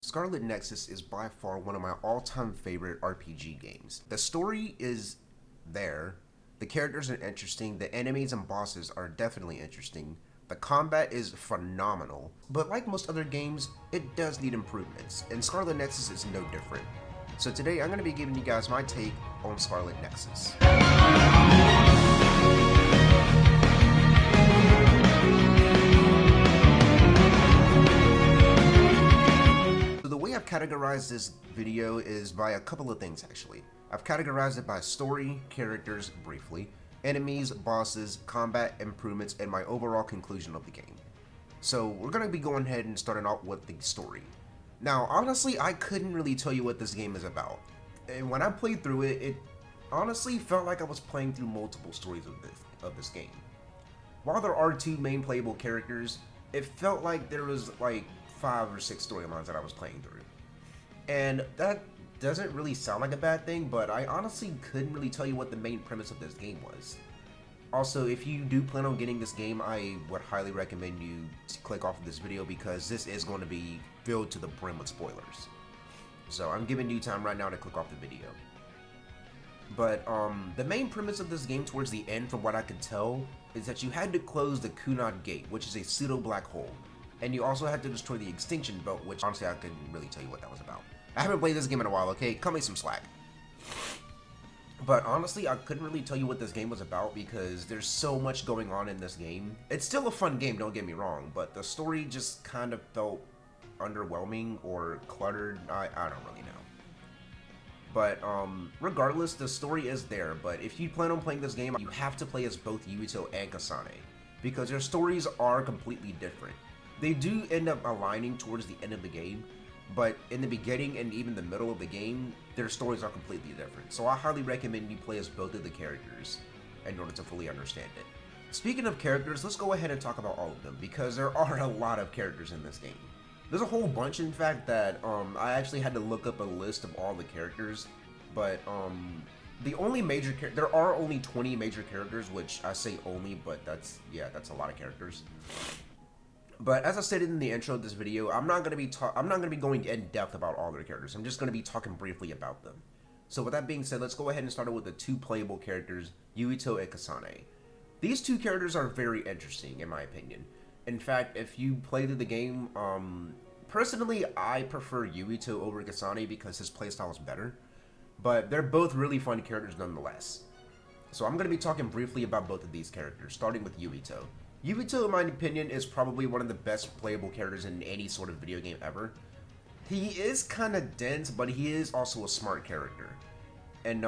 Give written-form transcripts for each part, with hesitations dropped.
Scarlet Nexus is by far one of my all-time favorite RPG games. The story is there, the characters are interesting, the enemies and bosses are definitely interesting, the combat is phenomenal, but like most other games, it does need improvements, and Scarlet Nexus is no different. So today I'm going to be giving you guys my take on Scarlet Nexus. The way I've categorized this video is by a couple of things actually. I've categorized it by story, characters briefly, enemies, bosses, combat improvements, and my overall conclusion of the game. So we're going to be going ahead and starting out with the story. Now honestly, I couldn't really tell you what this game is about. And when I played through it, it honestly felt like I was playing through multiple stories of this game. While there are two main playable characters, it felt like there was like 5 or 6 storylines that I was playing through. And that doesn't really sound like a bad thing, but I honestly couldn't really tell you what the main premise of this game was. Also, if you do plan on getting this game, I would highly recommend you click off of this video because this is going to be filled to the brim with spoilers. So I'm giving you time right now to click off the video. But the main premise of this game towards the end, from what I could tell, is that you had to close the Kunad Gate, which is a pseudo black hole. And you also had to destroy the Extinction Belt, which honestly I couldn't really tell you what that was about. I haven't played this game in a while, okay? Cut me some slack. But honestly, I couldn't really tell you what this game was about because there's so much going on in this game. It's still a fun game, don't get me wrong, but the story just kind of felt underwhelming or cluttered. I don't really know. But regardless, the story is there, but if you plan on playing this game, you have to play as both Uito and Kasane because their stories are completely different. They do end up aligning towards the end of the game, but in the beginning and even the middle of the game, their stories are completely different. So I highly recommend you play as both of the characters in order to fully understand it. Speaking of characters, let's go ahead and talk about all of them because there are a lot of characters in this game. There's a whole bunch, in fact, that I actually had to look up a list of all the characters, but the only major there are only 20 major characters, which I say only, but that's a lot of characters. But as I stated in the intro of this video, I'm not gonna be going in depth about all their characters. I'm just gonna be talking briefly about them. So with that being said, let's go ahead and start with the two playable characters, Uito and Kasane. These two characters are very interesting in my opinion. In fact, if you play through the game, personally I prefer Uito over Kasane because his playstyle is better. But they're both really fun characters nonetheless. So I'm gonna be talking briefly about both of these characters, starting with Uito. Uito, in my opinion, is probably one of the best playable characters in any sort of video game ever. He is kind of dense, but he is also a smart character. And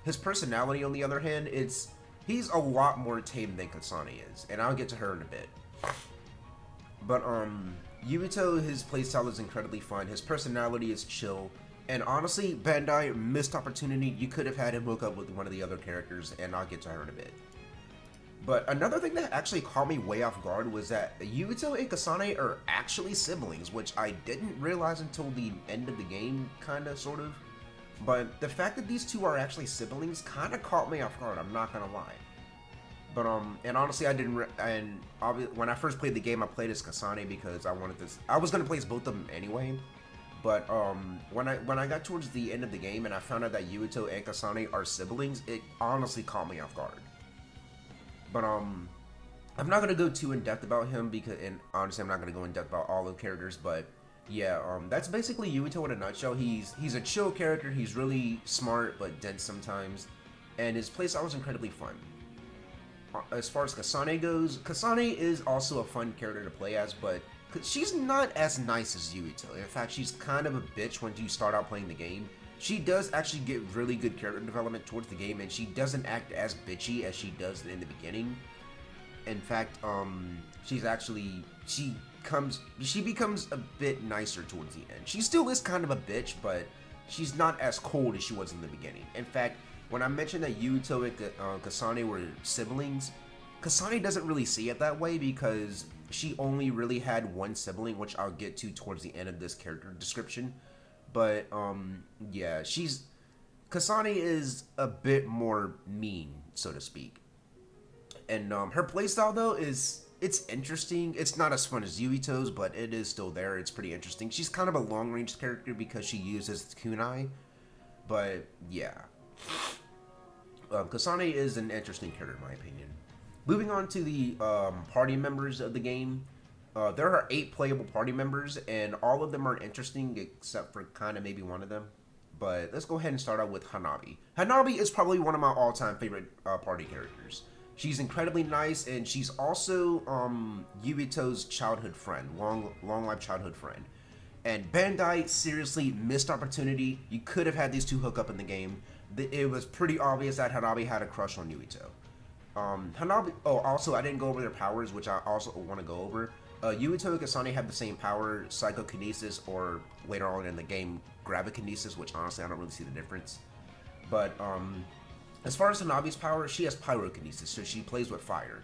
his personality, on the other hand, he's a lot more tame than Kasane is, and I'll get to her in a bit. But Uito, his playstyle is incredibly fun, his personality is chill, and honestly, Bandai, missed opportunity. You could have had him hook up with one of the other characters, and I'll get to her in a bit. But another thing that actually caught me way off guard was that Uito and Kasane are actually siblings, which I didn't realize until the end of the game, kinda, sort of. But the fact that these two are actually siblings kinda caught me off guard, I'm not gonna lie. But, and honestly, when I first played the game, I played as Kasane because I was gonna play as both of them anyway. But, when I got towards the end of the game and I found out that Uito and Kasane are siblings, it honestly caught me off guard. But I'm not gonna go too in depth about him and honestly I'm not gonna go in depth about all the characters, but yeah, that's basically Uito in a nutshell. He's a chill character, he's really smart but dense sometimes, and his playstyle is incredibly fun. As far as Kasane goes, Kasane is also a fun character to play as, but she's not as nice as Uito. In fact, she's kind of a bitch when you start out playing the game. She does actually get really good character development towards the game, and she doesn't act as bitchy as she does in the beginning. In fact, she becomes a bit nicer towards the end. She still is kind of a bitch, but she's not as cold as she was in the beginning. In fact, when I mentioned that Uito and Kasane were siblings, Kasane doesn't really see it that way because she only really had one sibling, which I'll get to towards the end of this character description. But, yeah, Kasane is a bit more mean, so to speak. And, her playstyle, though, is it's interesting. It's not as fun as Uito's, but it is still there. It's pretty interesting. She's kind of a long-range character because she uses kunai, but yeah. Kasane is an interesting character in my opinion. Moving on to the party members of the game. There are 8 playable party members, and all of them are interesting except for kind of maybe one of them. But let's go ahead and start out with Hanabi. Hanabi is probably one of my all-time favorite party characters. She's incredibly nice, and she's also Uito's childhood friend, long-life childhood friend. And Bandai seriously missed opportunity. You could have had these two hook up in the game. It was pretty obvious that Hanabi had a crush on Uito. Hanabi. Oh, also I didn't go over their powers, which I also want to go over. Uito and Kasane have the same power, psychokinesis, or later on in the game, gravikinesis, which honestly I don't really see the difference. But as far as Hanabi's power, she has pyrokinesis, so she plays with fire.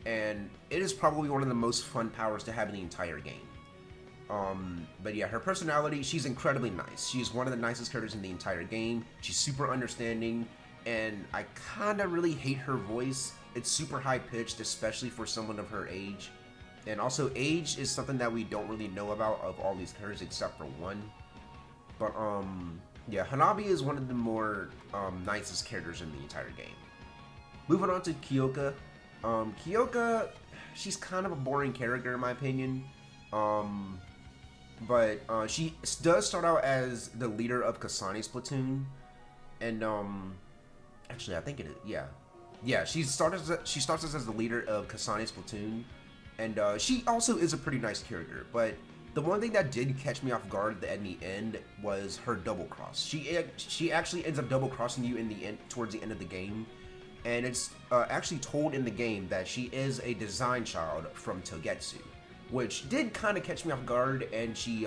And it is probably one of the most fun powers to have in the entire game. But yeah, her personality, she's incredibly nice. She's one of the nicest characters in the entire game. She's super understanding, and I kinda really hate her voice. It's super high-pitched, especially for someone of her age. And also, age is something that we don't really know about of all these characters except for one. But, yeah, Hanabi is one of the more nicest characters in the entire game. Moving on to Kyouka. Kyouka, she's kind of a boring character in my opinion. But she does start out as the leader of Kasane's platoon. And, actually, I think it is, yeah, she starts as the leader of Kasane's platoon, and she also is a pretty nice character. But the one thing that did catch me off guard at the end was her double cross. She actually ends up double crossing you in the end, towards the end of the game, and it's actually told in the game that she is a design child from Togetsu, which did kind of catch me off guard. And she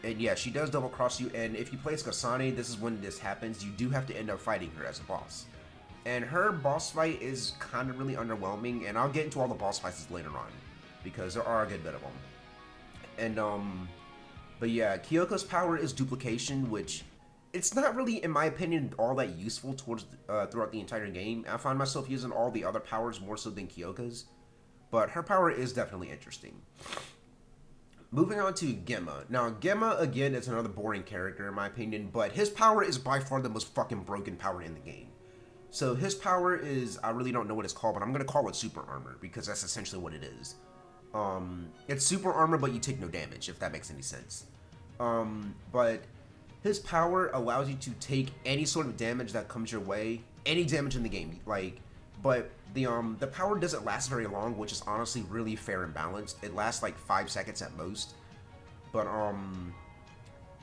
yeah, she does double cross you, and if you play as Kasane, this is when this happens. You do have to end up fighting her as a boss. And her boss fight is kind of really underwhelming, and I'll get into all the boss fights later on, because there are a good bit of them. And, but yeah, Kyouka's power is duplication, which, it's not really, in my opinion, all that useful towards throughout the entire game. I find myself using all the other powers more so than Kyouka's, but her power is definitely interesting. Moving on to Gemma. Now, Gemma, again, is another boring character in my opinion, but his power is by far the most fucking broken power in the game. So his power is, I really don't know what it's called, but I'm going to call it super armor, because that's essentially what it is. It's super armor, but you take no damage, if that makes any sense. But his power allows you to take any sort of damage that comes your way, any damage in the game, like, but the power doesn't last very long, which is honestly really fair and balanced. It lasts like 5 seconds at most. But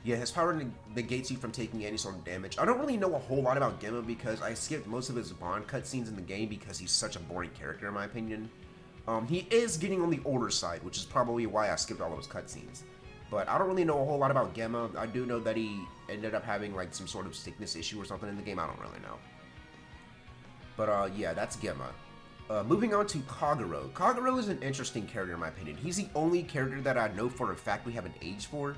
yeah, his power negates you from taking any sort of damage. I don't really know a whole lot about Gemma because I skipped most of his Bond cutscenes in the game because he's such a boring character in my opinion. He is getting on the older side, which is probably why I skipped all of his cutscenes. But I don't really know a whole lot about Gemma. I do know that he ended up having like some sort of sickness issue or something in the game. I don't really know. But yeah, that's Gemma. Moving on to Kaguro. Kaguro is an interesting character in my opinion. He's the only character that I know for a fact we have an age for.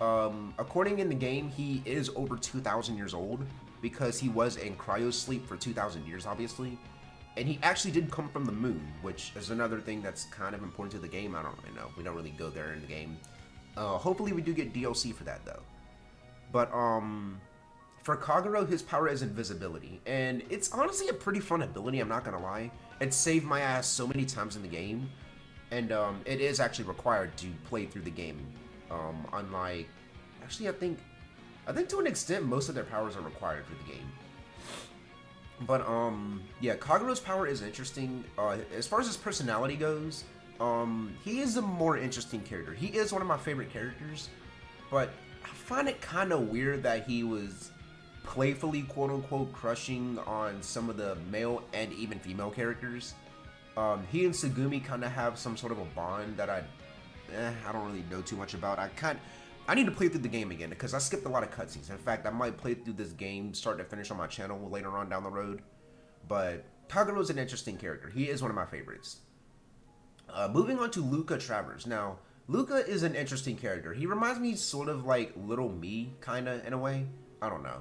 According in the game, he is over 2,000 years old because he was in cryo sleep for 2,000 years, obviously. And he actually did come from the moon, which is another thing that's kind of important to the game. I don't really know. We don't really go there in the game. Hopefully we do get DLC for that though. But for Kaguro, his power is invisibility, and it's honestly a pretty fun ability, I'm not gonna lie. It saved my ass so many times in the game, and it is actually required to play through the game. Unlike, actually I think to an extent most of their powers are required for the game. But yeah, Kaguro's power is interesting. As far as his personality goes, he is a more interesting character. He is one of my favorite characters, but I find it kind of weird that he was playfully, quote-unquote, crushing on some of the male and even female characters. He and Sagumi kind of have some sort of a bond that I don't really know too much about. I need to play through the game again because I skipped a lot of cutscenes. In fact, I might play through this game start to finish on my channel later on down the road. But Kaguro's an interesting character. He is one of my favorites. Moving on to Luca Travers. Now, Luca is an interesting character. He reminds me sort of like Little Me, kind of, in a way. I don't know.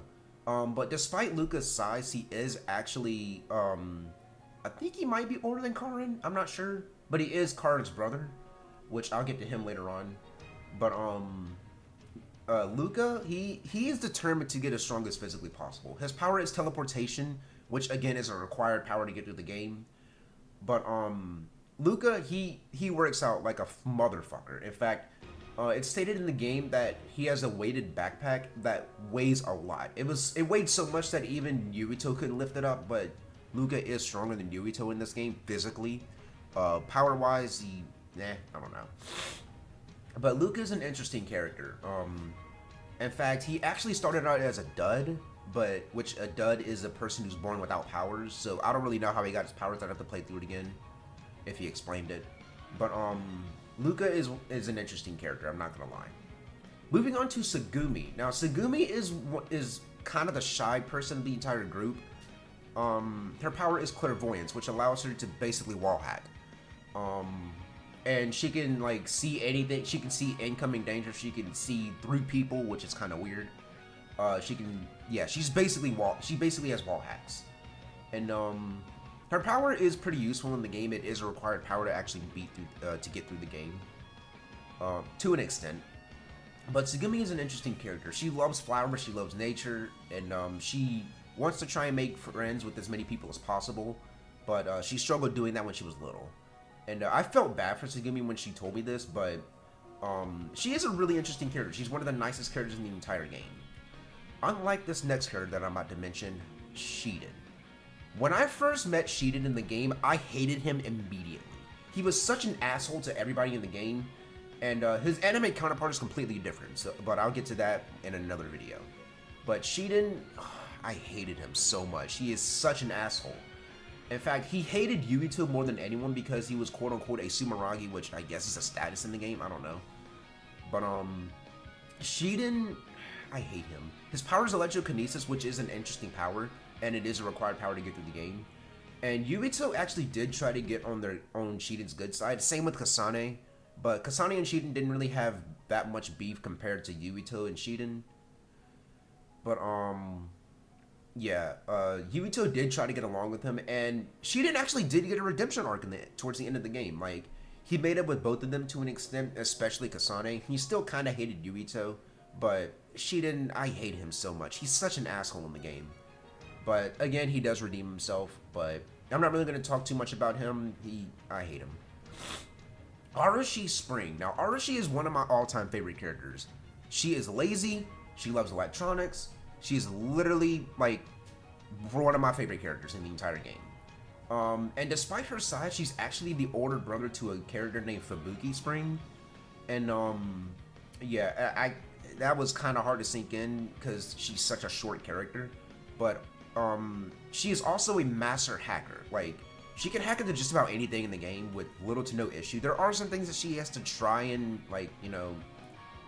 But despite Luca's size, he is actually I think he might be older than Karin. I'm not sure, but he is Karin's brother, which I'll get to him later on. But Luca, he is determined to get as strong as physically possible. His power is teleportation, which again is a required power to get through the game. But Luca, he works out like a motherfucker. In fact, it's stated in the game that he has a weighted backpack that weighs a lot. It weighed so much that even Uito couldn't lift it up. But Luca is stronger than Uito in this game physically. Power wise, I don't know. But Luca is an interesting character. In fact, he actually started out as a dud, which a dud is a person who's born without powers. So I don't really know how he got his powers. I'd have to play through it again if he explained it. But Luca is an interesting character. I'm not gonna lie. Moving on to Sagumi. Now Sagumi is kind of the shy person in the entire group. Her power is clairvoyance, which allows her to basically wall hack. And she can like see anything. She can see incoming danger. She can see through people, which is kind of weird. She basically has wall hacks. And her power is pretty useful in the game. It is a required power to actually to get through the game, to an extent. But Sagumi is an interesting character. She loves flowers, she loves nature, and she wants to try and make friends with as many people as possible. But she struggled doing that when she was little. And I felt bad for Sagumi when she told me this, but she is a really interesting character. She's one of the nicest characters in the entire game. Unlike this next character that I'm about to mention, Shiden. When I first met Shiden in the game, I hated him immediately. He was such an asshole to everybody in the game, and his anime counterpart is completely different, but I'll get to that in another video. But Shiden, I hated him so much. He is such an asshole. In fact, he hated Uito more than anyone because he was quote-unquote a Sumeragi, which I guess is a status in the game, I don't know. But Shiden, I hate him. His power is electrokinesis, which is an interesting power, and it is a required power to get through the game. And Uito actually did try to get on Shiden's good side. Same with Kasane, but Kasane and Shiden didn't really have that much beef compared to Uito and Shiden. But Uito did try to get along with him, and Shiden actually did get a redemption arc towards the end of the game. Like, he made up with both of them to an extent, especially Kasane. He still kind of hated Uito, but Shiden, I hate him so much. He's such an asshole in the game. But again, he does redeem himself, but I'm not really going to talk too much about him. I hate him. Arashi Spring. Now, Arashi is one of my all-time favorite characters. She is lazy, she loves electronics, she's literally, like, one of my favorite characters in the entire game. And despite her size, she's actually the older brother to a character named Fabuki Spring. And, that was kind of hard to sink in because she's such a short character. But, she is also a master hacker. Like, she can hack into just about anything in the game with little to no issue. There are some things that she has to try and, like, you know,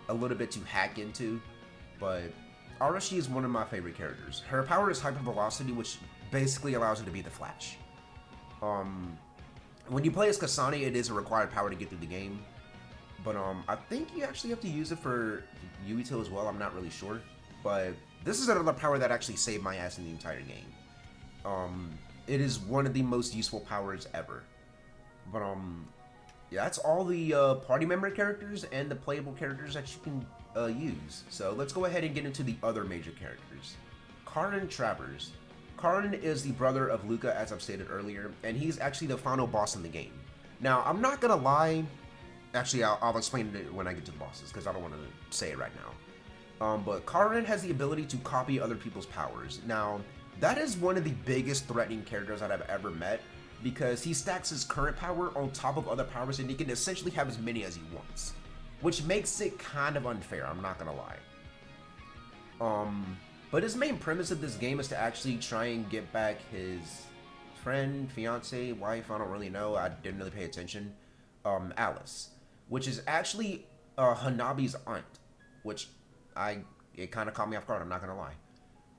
a little bit to hack into. But Arashi is one of my favorite characters. Her power is hypervelocity, which basically allows her to be the Flash. When you play as Kasane, it is a required power to get through the game. But I think you actually have to use it for Uito as well. I'm not really sure. But this is another power that actually saved my ass in the entire game. It is one of the most useful powers ever. But yeah, that's all the party member characters and the playable characters that you can use. So let's go ahead and get into the other major characters. Karin Travers. Karin is the brother of Luca, as I've stated earlier, and he's actually the final boss in the game. Now, I'm not gonna lie. Actually, I'll explain it when I get to the bosses, because I don't want to say it right now. But Karin has the ability to copy other people's powers. Now, that is one of the biggest threatening characters that I've ever met, because he stacks his current power on top of other powers, and he can essentially have as many as he wants. Which makes it kind of unfair, I'm not gonna lie. But his main premise of this game is to actually try and get back his friend, fiance, wife, I don't really know, I didn't really pay attention, Alice. Which is actually Hanabi's aunt, which it kind of caught me off guard, I'm not gonna lie.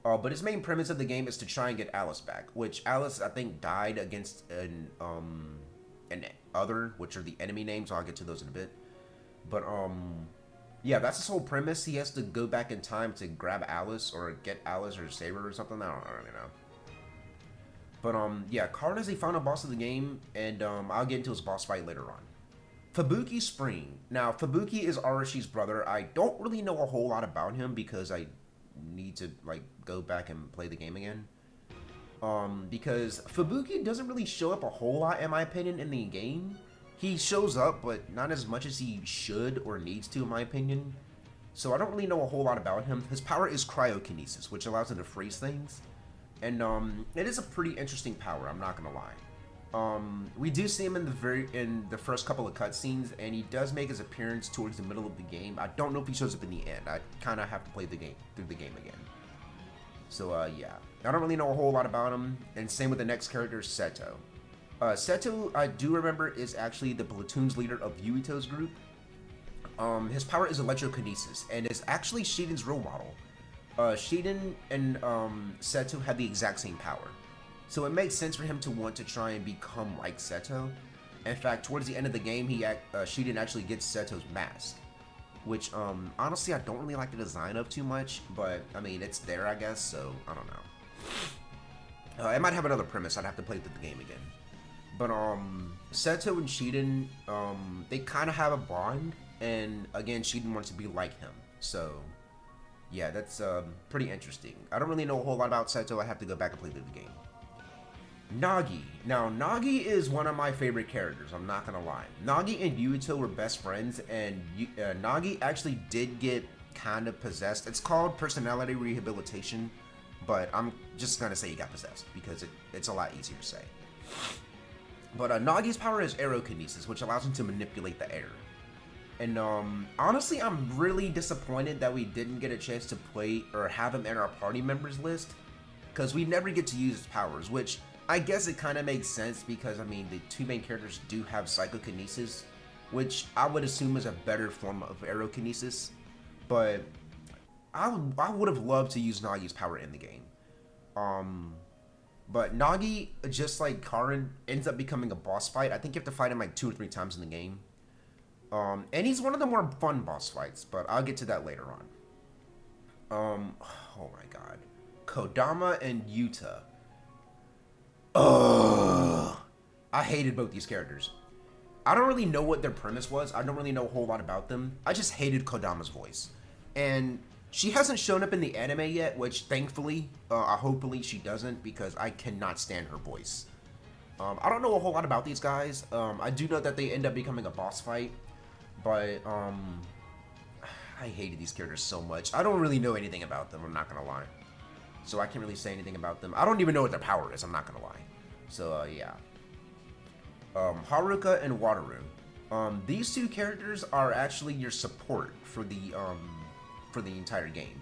But his main premise of the game is to try and get Alice back, which Alice, I think, died against an other, which are the enemy names, so I'll get to those in a bit. But, yeah, that's his whole premise. He has to go back in time to grab Alice, or get Alice, or save her, or something. I don't really know. Yeah, Karen is the final boss of the game, and I'll get into his boss fight later on. Fabuki Spring. Now, Fabuki is Arashi's brother. I don't really know a whole lot about him because I need to, like, go back and play the game again. Because Fabuki doesn't really show up a whole lot, in my opinion, in the game. He shows up, but not as much as he should or needs to, in my opinion. So I don't really know a whole lot about him. His power is cryokinesis, which allows him to freeze things. And it is a pretty interesting power, I'm not gonna lie. We do see him in the first couple of cutscenes, and he does make his appearance towards the middle of the game. I don't know if he shows up in the end. I kind of have to play through the game again. So yeah, I don't really know a whole lot about him. And same with the next character, Seto. Seto, I do remember, is actually the platoon's leader of Uito's group. His power is electrokinesis, and is actually Shiden's role model. Shiden and Seto have the exact same power, so it makes sense for him to want to try and become like Seto. In fact, towards the end of the game, Shiden actually gets Seto's mask, which honestly I don't really like the design of too much, but I mean it's there, I guess, so I don't know. It might have another premise. I'd have to play through the game again. But Seto and Shiden, they kind of have a bond, and again, Shiden wants to be like him, so yeah, that's pretty interesting. I don't really know a whole lot about Seto. I have to go back and play through the game. Nagi. Now, Nagi is one of my favorite characters, I'm not gonna lie. Nagi and Uito were best friends, and Nagi actually did get kind of possessed. It's called personality rehabilitation, but I'm just gonna say he got possessed because it's a lot easier to say. But Nagi's power is aerokinesis, which allows him to manipulate the air. And honestly, I'm really disappointed that we didn't get a chance to play or have him in our party members list, because we never get to use his powers, which I guess it kind of makes sense because, I mean, the two main characters do have psychokinesis, which I would assume is a better form of aerokinesis, but I would have loved to use Nagi's power in the game. But Nagi, just like Karen, ends up becoming a boss fight. I think you have to fight him like 2 or 3 times in the game. And he's one of the more fun boss fights, but I'll get to that later on. Oh my god. Kodama and Uito. Ugh. I hated both these characters. I don't really know what their premise was. I don't really know a whole lot about them. I just hated Kodama's voice. And she hasn't shown up in the anime yet, which thankfully, hopefully she doesn't, because I cannot stand her voice. I don't know a whole lot about these guys. I do know that they end up becoming a boss fight, but I hated these characters so much. I don't really know anything about them, I'm not gonna lie. So I can't really say anything about them. I don't even know what their power is, I'm not gonna lie. So yeah. Haruka and Wataru. These two characters are actually your support for the entire game.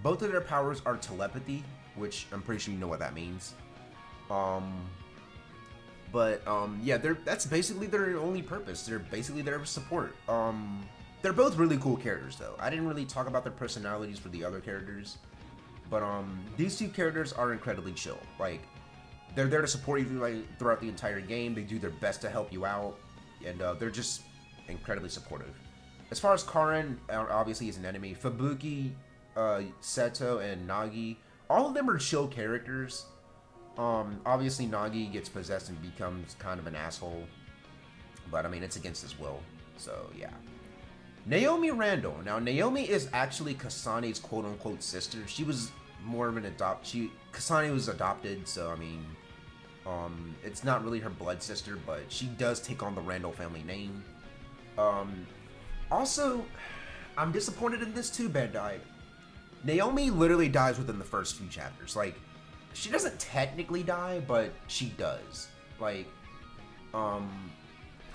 Both of their powers are telepathy, which I'm pretty sure you know what that means. Yeah, that's basically their only purpose. They're basically there for support. They're both really cool characters, though. I didn't really talk about their personalities for the other characters, but these two characters are incredibly chill. Like, they're there to support you throughout the entire game. They do their best to help you out, and they're just incredibly supportive. As far as Karen, obviously is an enemy. Fabuki, Seto, and Nagi, all of them are chill characters. Obviously Nagi gets possessed and becomes kind of an asshole, but I mean, it's against his will, so yeah. Naomi Randall. Now, Naomi is actually Kasane's quote-unquote sister. She was more of an Kasane was adopted, so I mean, it's not really her blood sister, but she does take on the Randall family name. Also, I'm disappointed in this too, Bandai. Naomi literally dies within the first few chapters. Like, she doesn't technically die, but she does. Like, hold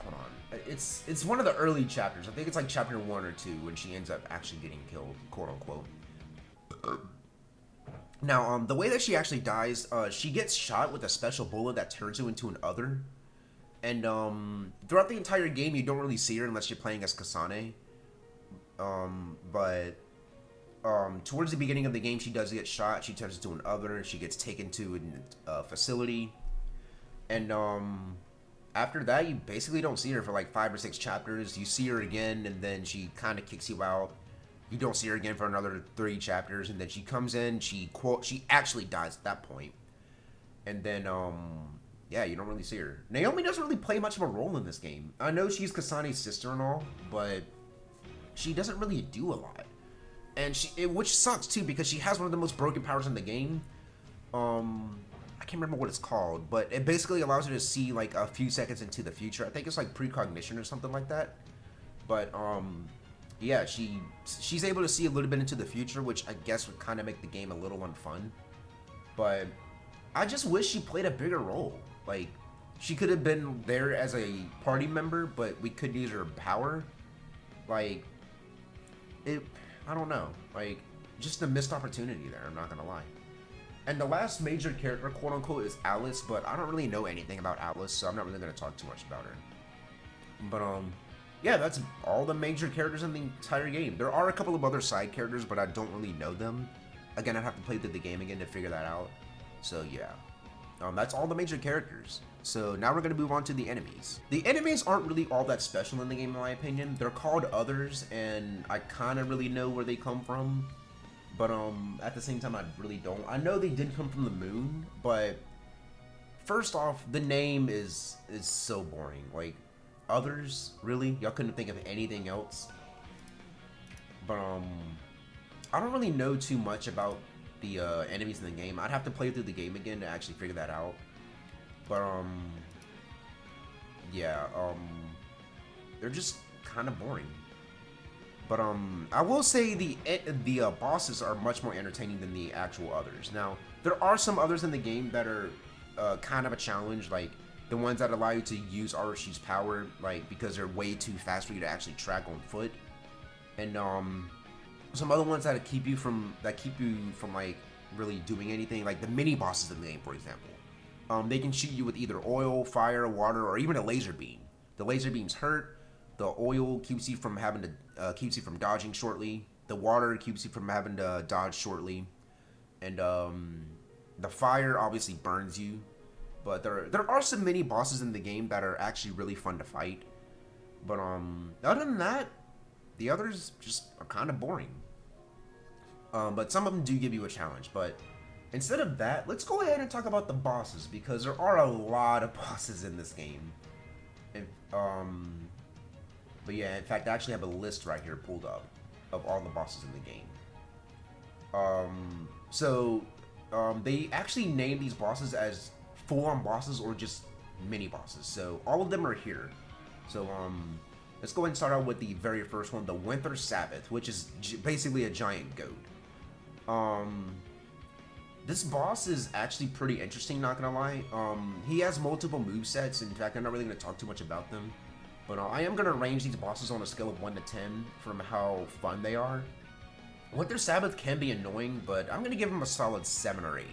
on. It's one of the early chapters. I think it's like chapter 1 or 2 when she ends up actually getting killed, quote unquote. Now, the way that she actually dies, she gets shot with a special bullet that turns her into an other. And throughout the entire game, you don't really see her unless you're playing as Kasane. Towards the beginning of the game, she does get shot. She turns into an other, and she gets taken to a facility. And after that, you basically don't see her for like 5 or 6 chapters. You see her again, and then she kind of kicks you out. You don't see her again for another 3 chapters, and then she comes in. She actually dies at that point. And then, yeah, you don't really see her. Naomi doesn't really play much of a role in this game. I know she's Kasane's sister and all, but she doesn't really do a lot. And which sucks too, because she has one of the most broken powers in the game. I can't remember what it's called, but it basically allows her to see like a few seconds into the future. I think it's like precognition or something like that. But yeah, she's able to see a little bit into the future, which I guess would kind of make the game a little unfun. But I just wish she played a bigger role. Like, she could have been there as a party member, but we could use her power. Like, I don't know. Like, just a missed opportunity there, I'm not gonna lie. And the last major character, quote unquote, is Alice, but I don't really know anything about Alice, so I'm not really gonna talk too much about her. But, yeah, that's all the major characters in the entire game. There are a couple of other side characters, but I don't really know them. Again, I'd have to play through the game again to figure that out. So, yeah. That's all the major characters. So now we're going to move on to the enemies. The enemies aren't really all that special in the game, in my opinion. They're called others, and I kind of really know where they come from. But at the same time, I really don't. I know they did come from the moon, but first off, the name is so boring. Like, others, really? Y'all couldn't think of anything else? But I don't really know too much about the enemies in the game. I'd have to play through the game again to actually figure that out. But yeah, they're just kind of boring. But I will say the bosses are much more entertaining than the actual others. Now, there are some others in the game that are kind of a challenge, like the ones that allow you to use Arashi's power, like because they're way too fast for you to actually track on foot, and some other ones that keep you from like really doing anything, like the mini bosses in the game, for example. They can shoot you with either oil, fire, water, or even a laser beam. The laser beams hurt. The oil keeps you from having to keeps you from dodging shortly. The water keeps you from having to dodge shortly, and the fire obviously burns you. But there are some mini bosses in the game that are actually really fun to fight. But other than that, the others just are kind of boring. But some of them do give you a challenge. But instead of that, let's go ahead and talk about the bosses, because there are a lot of bosses in this game. And, but yeah, in fact, I actually have a list right here pulled up of all the bosses in the game. They actually name these bosses as full-on bosses or just mini bosses. So all of them are here. So let's go ahead and start out with the very first one, the Winter Sabbath, which is basically a giant goat. This boss is actually pretty interesting, not gonna lie. He has multiple movesets. In fact, I'm not really gonna talk too much about them. But I am gonna range these bosses on a scale of 1 to 10 from how fun they are. Winter Sabbath can be annoying, but I'm gonna give him a solid 7 or 8.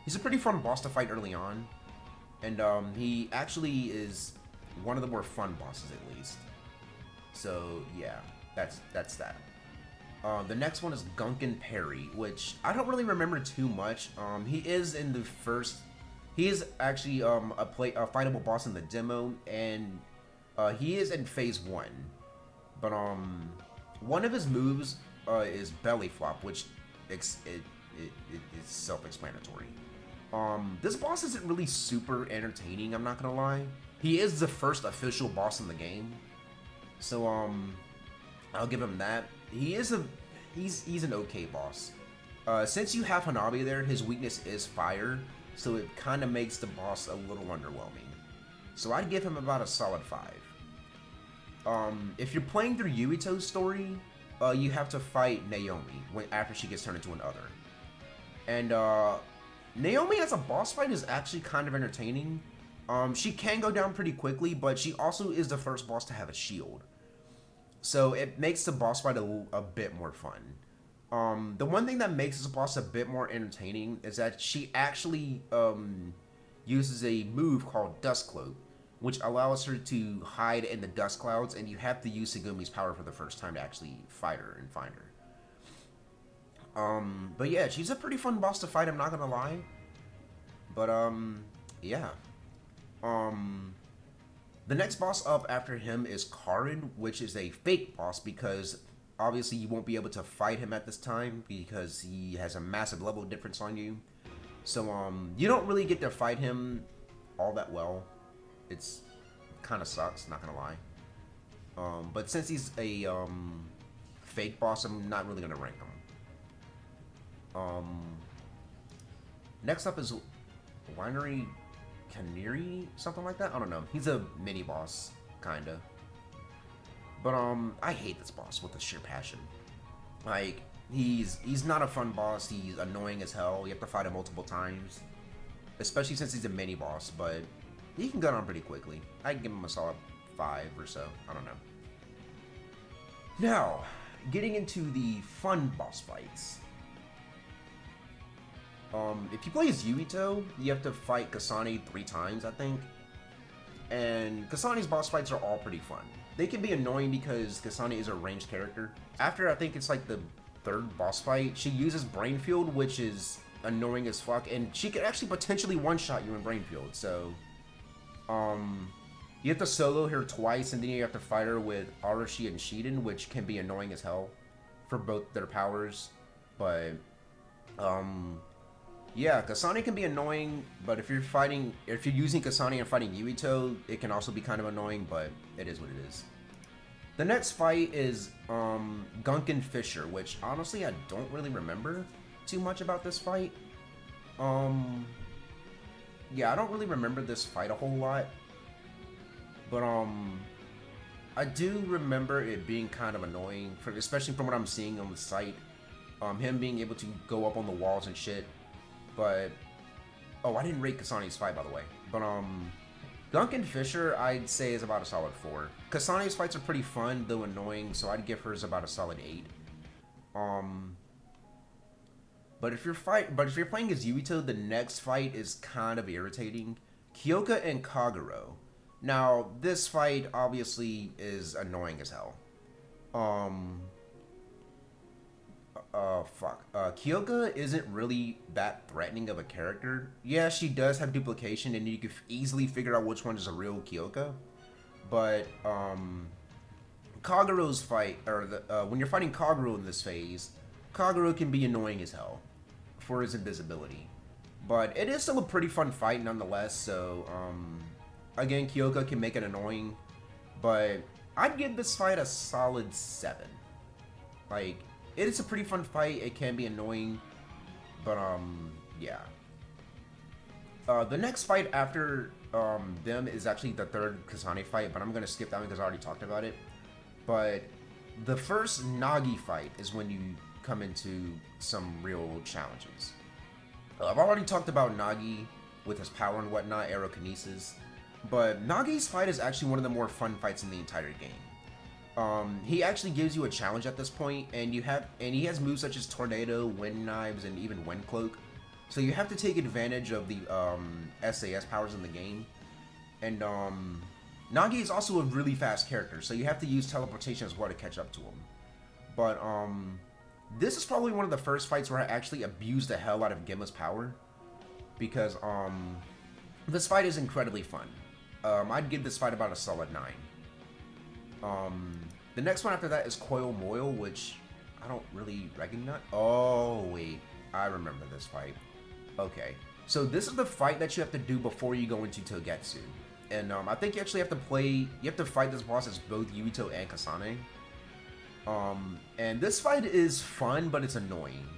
He's a pretty fun boss to fight early on. And he actually is one of the more fun bosses, at least. So yeah, that's that. The next one is Gunkin Perry, which I don't really remember too much. He is in the first. He is actually a fightable boss in the demo, and he is in phase 1. But one of his moves is belly flop, which is self-explanatory. This boss isn't really super entertaining, I'm not gonna lie. He is the first official boss in the game, so I'll give him that. He's an okay boss. Since you have Hanabi there, his weakness is fire, so it kind of makes the boss a little underwhelming. So I'd give him about a solid 5. If you're playing through Uito's story, you have to fight Naomi after she gets turned into an other. And Naomi as a boss fight is actually kind of entertaining. She can go down pretty quickly, but she also is the first boss to have a shield. So it makes the boss fight a bit more fun. The one thing that makes this boss a bit more entertaining is that she actually uses a move called Dust Cloak, which allows her to hide in the dust clouds, and you have to use Sagumi's power for the first time to actually fight her and find her. But yeah, she's a pretty fun boss to fight, I'm not gonna lie. But yeah. The next boss up after him is Karin, which is a fake boss because obviously you won't be able to fight him at this time because he has a massive level difference on you. So, you don't really get to fight him all that well. It's kind of sucks, not gonna lie. But since he's a, fake boss, I'm not really gonna rank him. Next up is Winery Canary, something like that? I don't know. He's a mini boss, kinda. But, I hate this boss with a sheer passion. Like, he's not a fun boss, he's annoying as hell, you have to fight him multiple times. Especially since he's a mini boss, but he can go down pretty quickly. I can give him a solid 5 or so, I don't know. Now, getting into the fun boss fights. If you play as Uito, you have to fight Kasane 3 times, I think. And Kasane's boss fights are all pretty fun. They can be annoying because Kasane is a ranged character. After, I think it's like the 3rd boss fight, she uses Brain Field, which is annoying as fuck, and she could actually potentially one-shot you in Brain Field, so... you have to solo her twice, and then you have to fight her with Arashi and Shiden, which can be annoying as hell for both their powers, but... yeah, Kasane can be annoying, but if you're using Kasane and fighting Uito, it can also be kind of annoying, but it is what it is. The next fight is Gunkin Fisher, which honestly I don't really remember too much about this fight. Yeah, I don't really remember this fight a whole lot, but I do remember it being kind of annoying, especially from what I'm seeing on the site. Him being able to go up on the walls and shit. But, oh, I didn't rate Kasane's fight, by the way. But, Gunkin Fisher, I'd say, is about a solid 4. Kasane's fights are pretty fun, though annoying, so I'd give hers about a solid 8. But if you're playing as Uito, the next fight is kind of irritating. Kyouka and Kaguro. Now, this fight, obviously, is annoying as hell. Kyouka isn't really that threatening of a character. Yeah, she does have duplication, and you can easily figure out which one is a real Kyouka. But, Kaguro's fight, or when you're fighting Kaguro in this phase, Kaguro can be annoying as hell for his invisibility. But it is still a pretty fun fight nonetheless, so, again, Kyouka can make it annoying. But I'd give this fight a solid 7. Like, it is a pretty fun fight, it can be annoying, but, yeah. The next fight after, them is actually the 3rd Kasane fight, but I'm gonna skip that one because I already talked about it. But, the first Nagi fight is when you come into some real challenges. I've already talked about Nagi with his power and whatnot, aerokinesis, but Nagi's fight is actually one of the more fun fights in the entire game. He actually gives you a challenge at this point, and he has moves such as Tornado, Wind Knives, and even Wind Cloak. So you have to take advantage of the SAS powers in the game. And Nagi is also a really fast character, so you have to use teleportation as well to catch up to him. But this is probably one of the first fights where I actually abused the hell out of Gemma's power, because this fight is incredibly fun. I'd give this fight about a solid 9. The next one after that is Coil Boil, which I don't really recognize. Oh, wait. I remember this fight. Okay. So this is the fight that you have to do before you go into Togetsu. And I think you actually have to fight this boss as both Uito and Kasane. And this fight is fun, but it's annoying.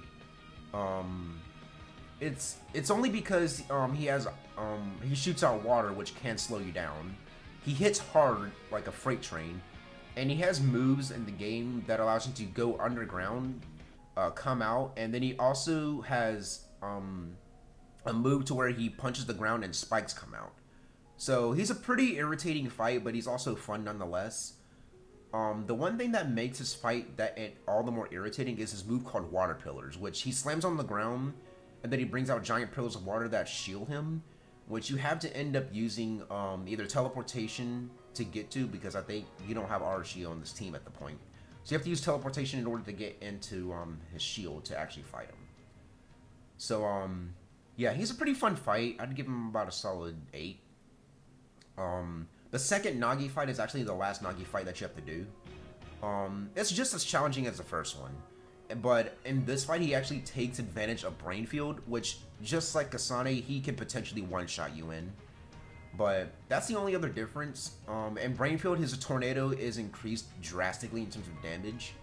It's only because he shoots out water, which can slow you down. He hits hard like a freight train. And he has moves in the game that allows him to go underground, come out, and then he also has a move to where he punches the ground and spikes come out. So he's a pretty irritating fight, but he's also fun nonetheless. The one thing that makes his fight all the more irritating is his move called Water Pillars, which he slams on the ground, and then he brings out giant pillars of water that shield him, which you have to end up using either teleportation to get to, because I think you don't have Arashi on this team at the point. So you have to use teleportation in order to get into his shield to actually fight him. So, yeah, he's a pretty fun fight. I'd give him about a solid 8. The second Nagi fight is actually the last Nagi fight that you have to do. It's just as challenging as the first one. but in this fight, he actually takes advantage of Brain Field, which, just like Kasane, he can potentially one-shot you in. But that's the only other difference. And Brain Field, his tornado is increased drastically in terms of damage.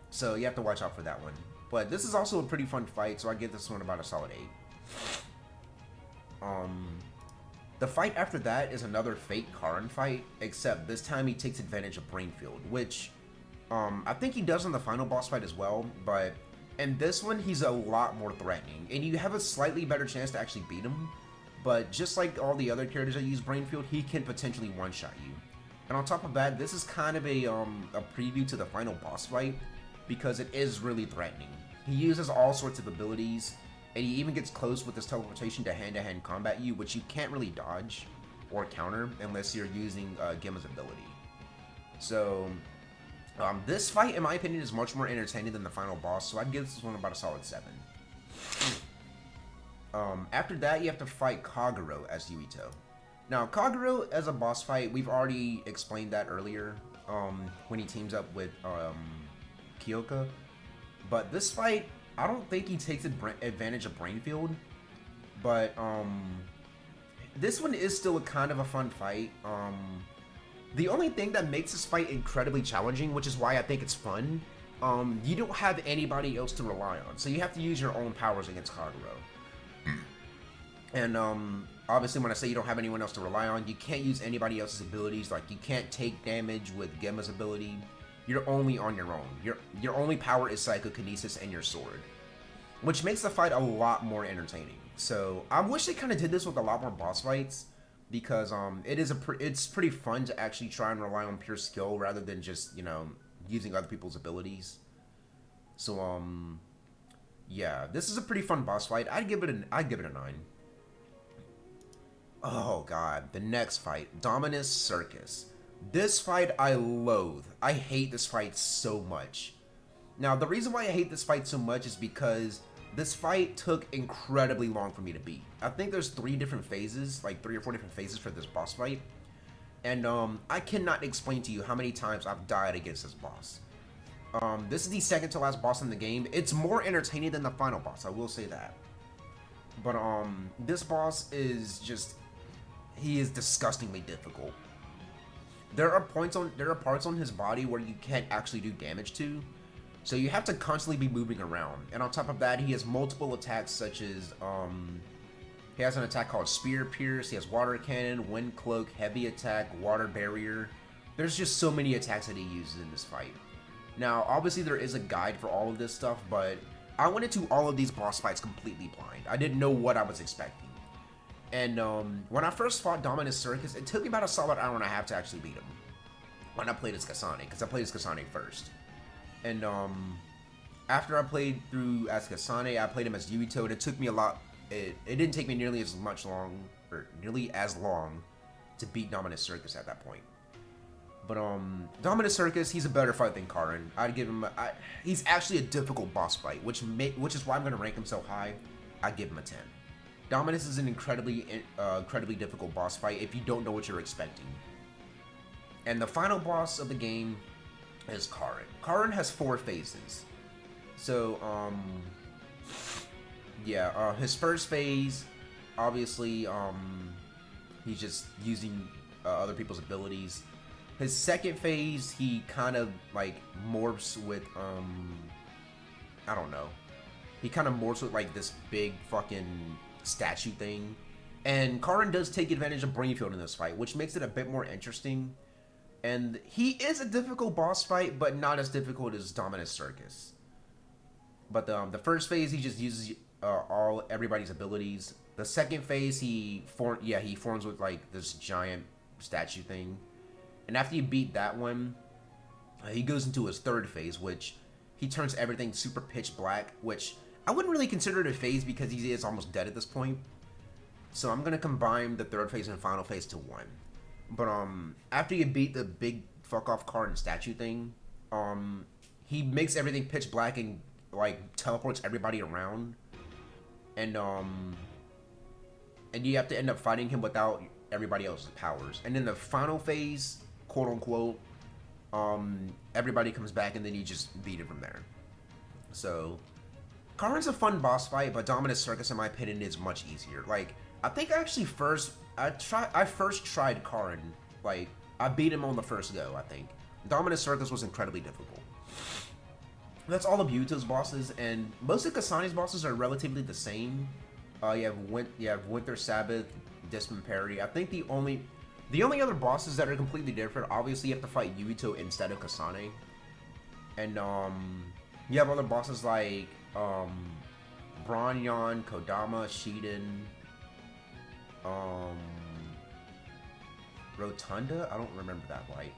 So you have to watch out for that one. But this is also a pretty fun fight, so I give this one about a solid 8. The fight after that is another Fate Karin fight, except this time he takes advantage of Brain Field, which I think he does in the final boss fight as well, but in this one he's a lot more threatening, and you have a slightly better chance to actually beat him. But just like all the other characters that use Brain Field, he can potentially one-shot you. And on top of that, this is kind of a preview to the final boss fight, because it is really threatening. He uses all sorts of abilities, and he even gets close with his teleportation to hand-to-hand combat you, which you can't really dodge or counter unless you're using Gemma's ability. So this fight, in my opinion, is much more entertaining than the final boss, so I'd give this one about a solid 7. After that, you have to fight Kaguro as Uito. Now, Kaguro as a boss fight, we've already explained that earlier, when he teams up with Kyouka. But this fight, I don't think he takes advantage of Brain Field, but this one is still a kind of a fun fight. The only thing that makes this fight incredibly challenging, which is why I think it's fun, you don't have anybody else to rely on, so you have to use your own powers against Kaguro. And obviously when I say you don't have anyone else to rely on, you can't use anybody else's abilities. Like, you can't take damage with Gemma's ability. You're only on your own. Your only power is Psychokinesis and your sword, which makes the fight a lot more entertaining. So I wish they kind of did this with a lot more boss fights, because it's pretty fun to actually try and rely on pure skill rather than just, you know, using other people's abilities. So yeah, this is a pretty fun boss fight. I'd give it a 9. Oh god, the next fight, Dominus Circus. This fight I loathe. I hate this fight so much. Now, the reason why I hate this fight so much is because this fight took incredibly long for me to beat. I think there's 3 different phases, like 3 or 4 different phases for this boss fight. And I cannot explain to you how many times I've died against this boss. This is the second to last boss in the game. It's more entertaining than the final boss, I will say that. But this boss is just, he is disgustingly difficult. There are parts on his body where you can't actually do damage to, so you have to constantly be moving around. And on top of that, he has multiple attacks, such as he has an attack called Spear Pierce, he has Water Cannon, Wind Cloak, Heavy Attack, Water Barrier. There's just so many attacks that he uses in this fight. Now, obviously there is a guide for all of this stuff, but I went into all of these boss fights completely blind. I didn't know what I was expecting. And when I first fought Dominus Circus, it took me about a solid hour and a half to actually beat him. When I played as Kasane, because I played as Kasane first. And after I played through as Kasane, I played him as Uito, and it took me a lot. It didn't take me nearly as long to beat Dominus Circus at that point. But Dominus Circus, he's a better fight than Karin. I'd give him. He's actually a difficult boss fight, which is why I'm going to rank him so high. I'd give him a 10. Dominus is an incredibly difficult boss fight if you don't know what you're expecting. And the final boss of the game is Karin. Karin has 4 phases. So, yeah, his first phase, obviously, he's just using other people's abilities. His second phase, he kind of, like, morphs with, I don't know. He kind of morphs with, like, this big fucking statue thing. And Karin does take advantage of Brain Field in this fight, which makes it a bit more interesting. And he is a difficult boss fight, but not as difficult as Dominus Circus. But the first phase, he just uses everybody's abilities. The second phase, he forms with, like, this giant statue thing. And after you beat that one, he goes into his third phase, which he turns everything super pitch black, which I wouldn't really consider it a phase because he is almost dead at this point. So I'm going to combine the third phase and final phase to one. But after you beat the big fuck off Karin statue thing, he makes everything pitch black and, like, teleports everybody around. And you have to end up fighting him without everybody else's powers. And in the final phase, quote unquote, everybody comes back and then you just beat it from there. So, Karin's a fun boss fight, but Dominus Circus, in my opinion, is much easier. Like, I think I first tried Karin. Like, I beat him on the first go, I think. Dominus Circus was incredibly difficult. That's all of Uito's bosses, and most of Kasane's bosses are relatively the same. You have Winter Sabbath, Gunkin Perry. I think the only other bosses that are completely different, obviously you have to fight Uito instead of Kasane. And you have other bosses like Bronyon, Kodama, Shiden, Rotunda? I don't remember that right.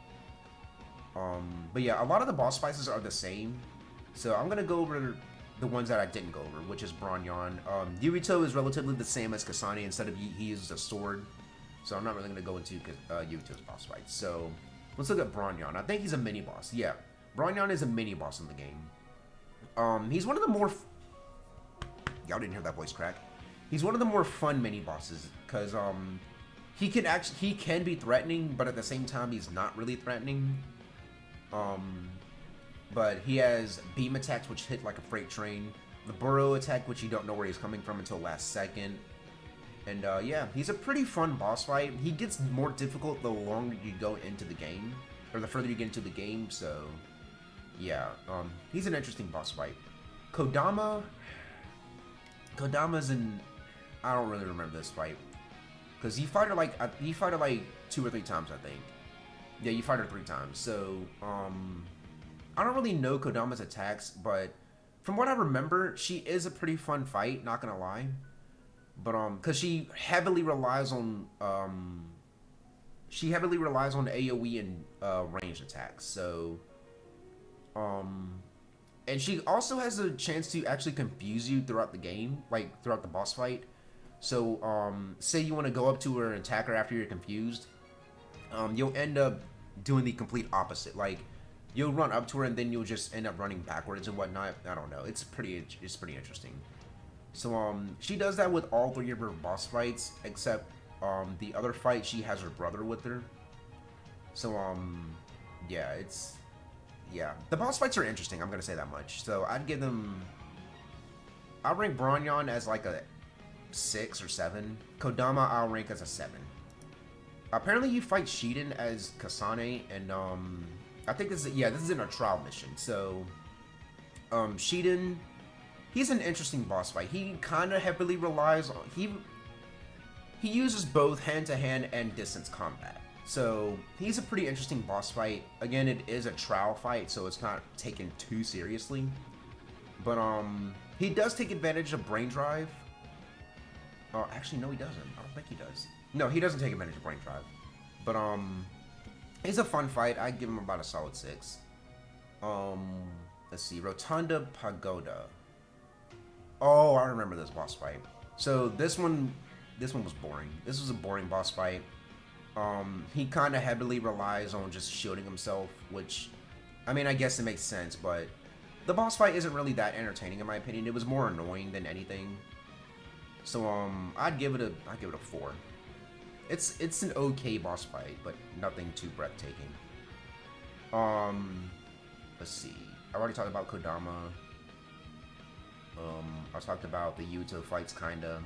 But yeah, a lot of the boss fights are the same. So I'm gonna go over the ones that I didn't go over, which is Bronyon. Uito is relatively the same as Kasane, instead of he uses a sword. So I'm not really gonna go into Uito's boss fights. So let's look at Bronyon. I think he's a mini boss. Yeah, Bronyon is a mini boss in the game. He's one of the more y'all didn't hear that voice crack. He's one of the more fun mini bosses because he can be threatening, but at the same time he's not really threatening. But he has beam attacks which hit like a freight train, the burrow attack which you don't know where he's coming from until last second, and yeah, he's a pretty fun boss fight. He gets more difficult the longer you go into the game, or the further you get into the game. So yeah, he's an interesting boss fight. Kodama's in, I don't really remember this fight because you fight her like 2 or 3 times, I think. Yeah, you fight her 3 times. So I don't really know Kodama's attacks, but from what I remember, she is a pretty fun fight, not gonna lie. But because she heavily relies on AoE and ranged attacks. So and she also has a chance to actually confuse you throughout the game, like throughout the boss fight. So say you want to go up to her and attack her after you're confused, you'll end up doing the complete opposite. Like, you'll run up to her and then you'll just end up running backwards and whatnot. I don't know. It's pretty interesting. So she does that with all 3 of her boss fights, except the other fight she has her brother with her. So yeah, the boss fights are interesting. I'm gonna say that much. So I'd rank Bronyon as like a 6 or 7. Kodama I'll rank as a 7. Apparently you fight Shiden as Kasane, and I think this is in a trial mission. So Shiden, he's an interesting boss fight. He kind of heavily relies on he uses both hand-to-hand and distance combat. So he's a pretty interesting boss fight. Again, it is a trial fight, so it's not taken too seriously. But he does take advantage of brain drive. Oh, actually, no, he doesn't. I don't think he does. No, he doesn't take advantage of brain drive. But it's a fun fight. I'd give him about a solid 6. Let's see, Rotunda Pagoda. Oh, I remember this boss fight. So this one was boring. This was a boring boss fight. He kind of heavily relies on just shielding himself, which, I mean, I guess it makes sense, but the boss fight isn't really that entertaining in my opinion. It was more annoying than anything. So I'd give it a 4. It's an okay boss fight, but nothing too breathtaking. Let's see. I already talked about Kodama. I talked about the Uito fights, kinda.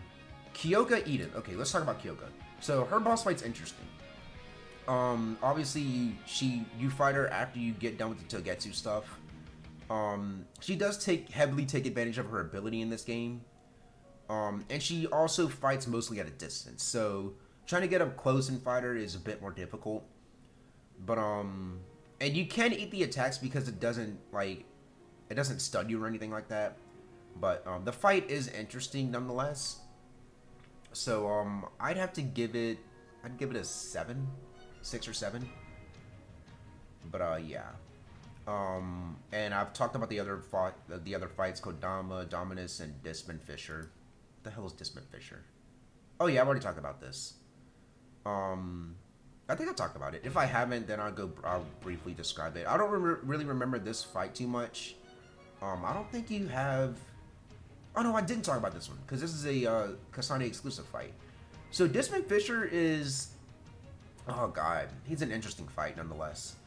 Kyouka Eden. Okay, let's talk about Kyouka. So her boss fight's interesting. Obviously you fight her after you get done with the Togetsu stuff. She does heavily take advantage of her ability in this game. And she also fights mostly at a distance. So trying to get up close and fight her is a bit more difficult. But and you can eat the attacks because it doesn't stun you or anything like that. But the fight is interesting nonetheless. So I'd give it a 7, 6 or 7. But yeah. And I've talked about the other fights: Kodama, Dominus, and Discman Fisher. What the hell is Discman Fisher? Oh yeah, I've already talked about this. I think I talked about it. If I haven't, then I'll briefly describe it. I don't really remember this fight too much. I don't think you have. Oh no, I didn't talk about this one because this is a Kasane exclusive fight. So Discman Fisher is, oh god, he's an interesting fight nonetheless.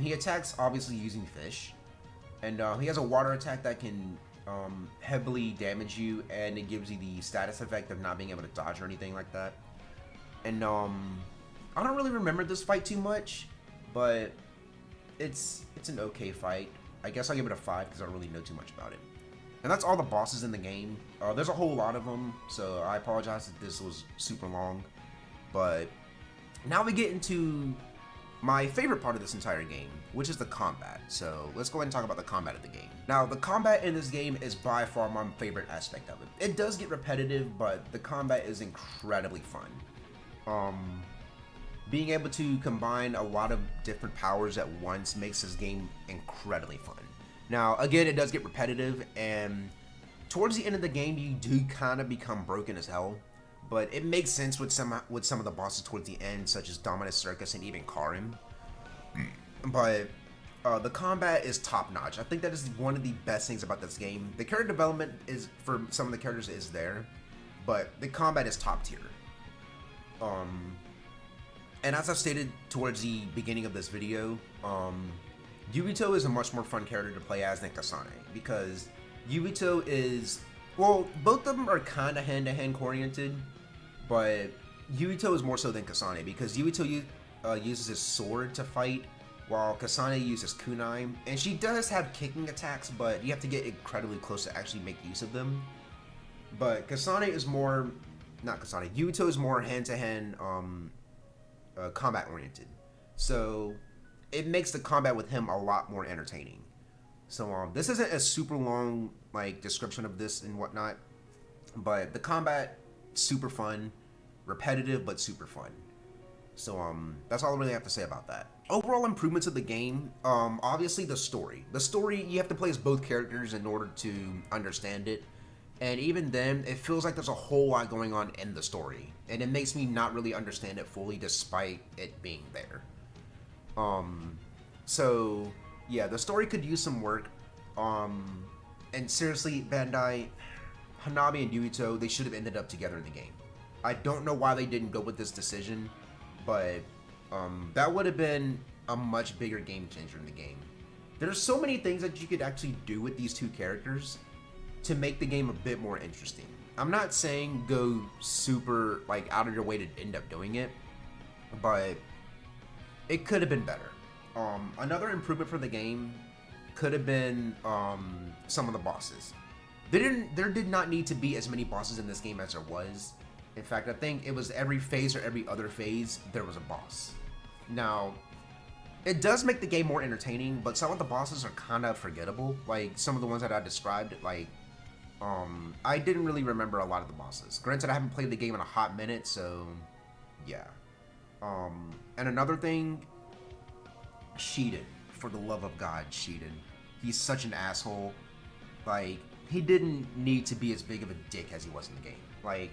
He attacks obviously using fish. And he has a water attack that can heavily damage you, and it gives you the status effect of not being able to dodge or anything like that. And I don't really remember this fight too much, but it's an okay fight. I guess I'll give it a 5 because I don't really know too much about it. And that's all the bosses in the game. There's a whole lot of them, so I apologize if this was super long. But now we get into my favorite part of this entire game, which is the combat. So let's go ahead and talk about the combat of the game. Now, the combat in this game is by far my favorite aspect of it. It does get repetitive, but the combat is incredibly fun. Being able to combine a lot of different powers at once makes this game incredibly fun. Now, again, it does get repetitive, and towards the end of the game, you do kind of become broken as hell. But it makes sense with some of the bosses towards the end, such as Dominus Circus and even Karim. But the combat is top notch. I think that is one of the best things about this game. The character development is for some of the characters is there, but the combat is top tier. And as I've stated towards the beginning of this video, Uito is a much more fun character to play as than Kasane, because Uito is, well, both of them are kind of hand-to-hand oriented, but Uito is more so than Kasane, because Uito uses his sword to fight, while Kasane uses kunai, and she does have kicking attacks, but you have to get incredibly close to actually make use of them. But Kasane is more, not Kasane, Uito is more hand-to-hand combat oriented, so it makes the combat with him a lot more entertaining. So this isn't a super long like description of this and whatnot, but the combat super fun, repetitive but super fun. So that's all I really have to say about that. Overall improvements of the game, obviously the story. The story, you have to play as both characters in order to understand it. And even then, it feels like there's a whole lot going on in the story. And it makes me not really understand it fully despite it being there. So, yeah, the story could use some work. And seriously, Bandai, Hanabi and Uito, they should have ended up together in the game. I don't know why they didn't go with this decision, but that would have been a much bigger game changer in the game. There's so many things that you could actually do with these two characters to make the game a bit more interesting. I'm not saying go super like out of your way to end up doing it, but it could have been better. Another improvement for the game could have been some of the bosses. There did not need to be as many bosses in this game as there was. In fact, I think it was every phase or every other phase there was a boss. Now, it does make the game more entertaining, but some of the bosses are kind of forgettable. Like some of the ones that I described, like I didn't really remember a lot of the bosses. Granted, I haven't played the game in a hot minute, so yeah. And another thing, Shiden. For the love of God, Shiden. He's such an asshole. Like, he didn't need to be as big of a dick as he was in the game. Like,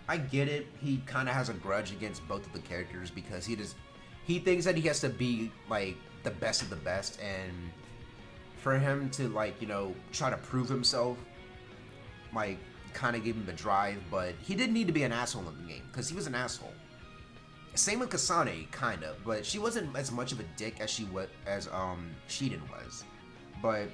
I get it. He kind of has a grudge against both of the characters because he thinks that he has to be like the best of the best, and for him to like, you know, try to prove himself, like, kind of gave him the drive, but he didn't need to be an asshole in the game because he was an asshole. Same with Kasane, kind of, but she wasn't as much of a dick as Shiden was. But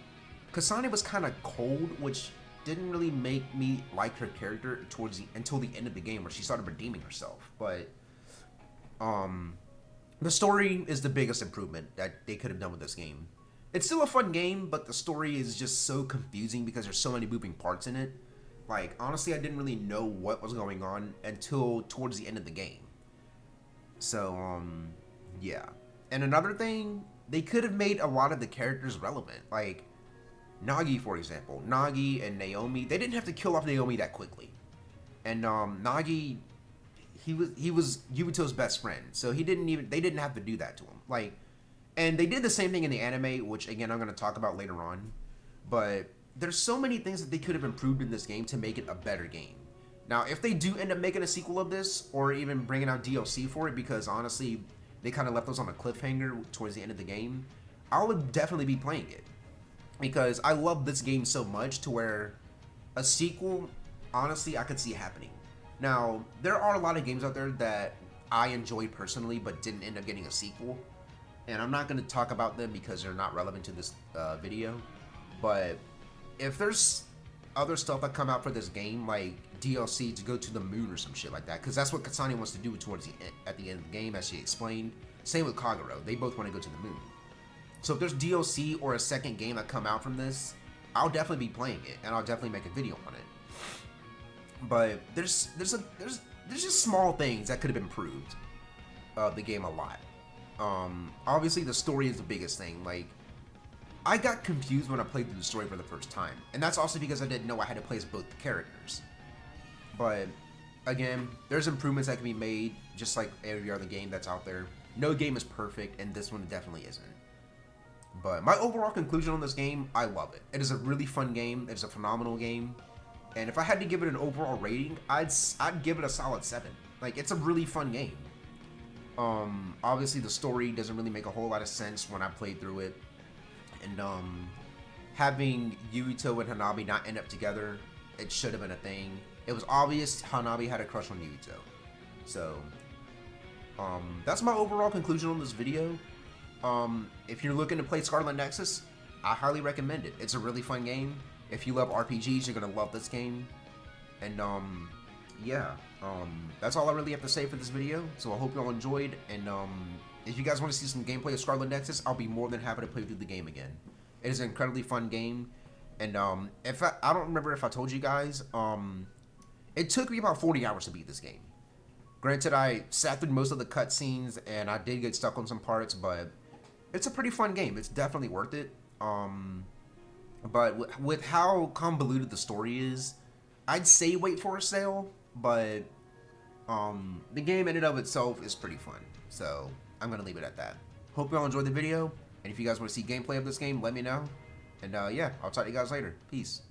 Kasane was kind of cold, which didn't really make me like her character until the end of the game, where she started redeeming herself. But the story is the biggest improvement that they could have done with this game. It's still a fun game, but the story is just so confusing because there's so many moving parts in it. Like, honestly, I didn't really know what was going on until towards the end of the game. So, yeah. And another thing, they could have made a lot of the characters relevant. Like, Nagi, for example. Nagi and Naomi, they didn't have to kill off Naomi that quickly. And, Nagi, he was Yuito's best friend. So they didn't have to do that to him. Like, and they did the same thing in the anime, which, again, I'm going to talk about later on. But there's so many things that they could have improved in this game to make it a better game. Now, if they do end up making a sequel of this, or even bringing out DLC for it, because honestly, they kind of left us on a cliffhanger towards the end of the game, I would definitely be playing it. Because I love this game so much to where a sequel, honestly, I could see happening. Now, there are a lot of games out there that I enjoyed personally, but didn't end up getting a sequel. And I'm not going to talk about them because they're not relevant to this video. But if there's other stuff that come out for this game, like DLC to go to the moon or some shit like that, because that's what Kasane wants to do towards the end, at the end of the game, as she explained. Same with Kaguro, they both want to go to the moon. So if there's DLC or a second game that come out from this, I'll definitely be playing it, and I'll definitely make a video on it. But there's just small things that could have improved the game a lot. Obviously the story is the biggest thing. Like, I got confused when I played through the story for the first time, and that's also because I didn't know I had to play as both characters. But again, there's improvements that can be made, just like every other game that's out there. No game is perfect, and this one definitely isn't. But my overall conclusion on this game, I love it. It is a really fun game. It is a phenomenal game. And if I had to give it an overall rating, I'd give it a solid 7. Like, it's a really fun game. Obviously the story doesn't really make a whole lot of sense when I played through it. And having Uito and Hanabi not end up together, it should have been a thing. It was obvious Hanabi had a crush on Uito. So that's my overall conclusion on this video. If you're looking to play Scarlet Nexus, I highly recommend it. It's a really fun game. If you love RPGs, you're gonna love this game. And yeah, that's all I really have to say for this video. So I hope y'all enjoyed. And if you guys want to see some gameplay of Scarlet Nexus, I'll be more than happy to play through the game again. It is an incredibly fun game. And if I don't remember if I told you guys, it took me about 40 hours to beat this game. Granted, I sat through most of the cutscenes and I did get stuck on some parts, but it's a pretty fun game. It's definitely worth it. But with how convoluted the story is, I'd say wait for a sale, but the game in and of itself is pretty fun. So I'm gonna leave it at that. Hope y'all enjoyed the video, and if you guys want to see gameplay of this game, let me know. And yeah, I'll talk to you guys later. Peace.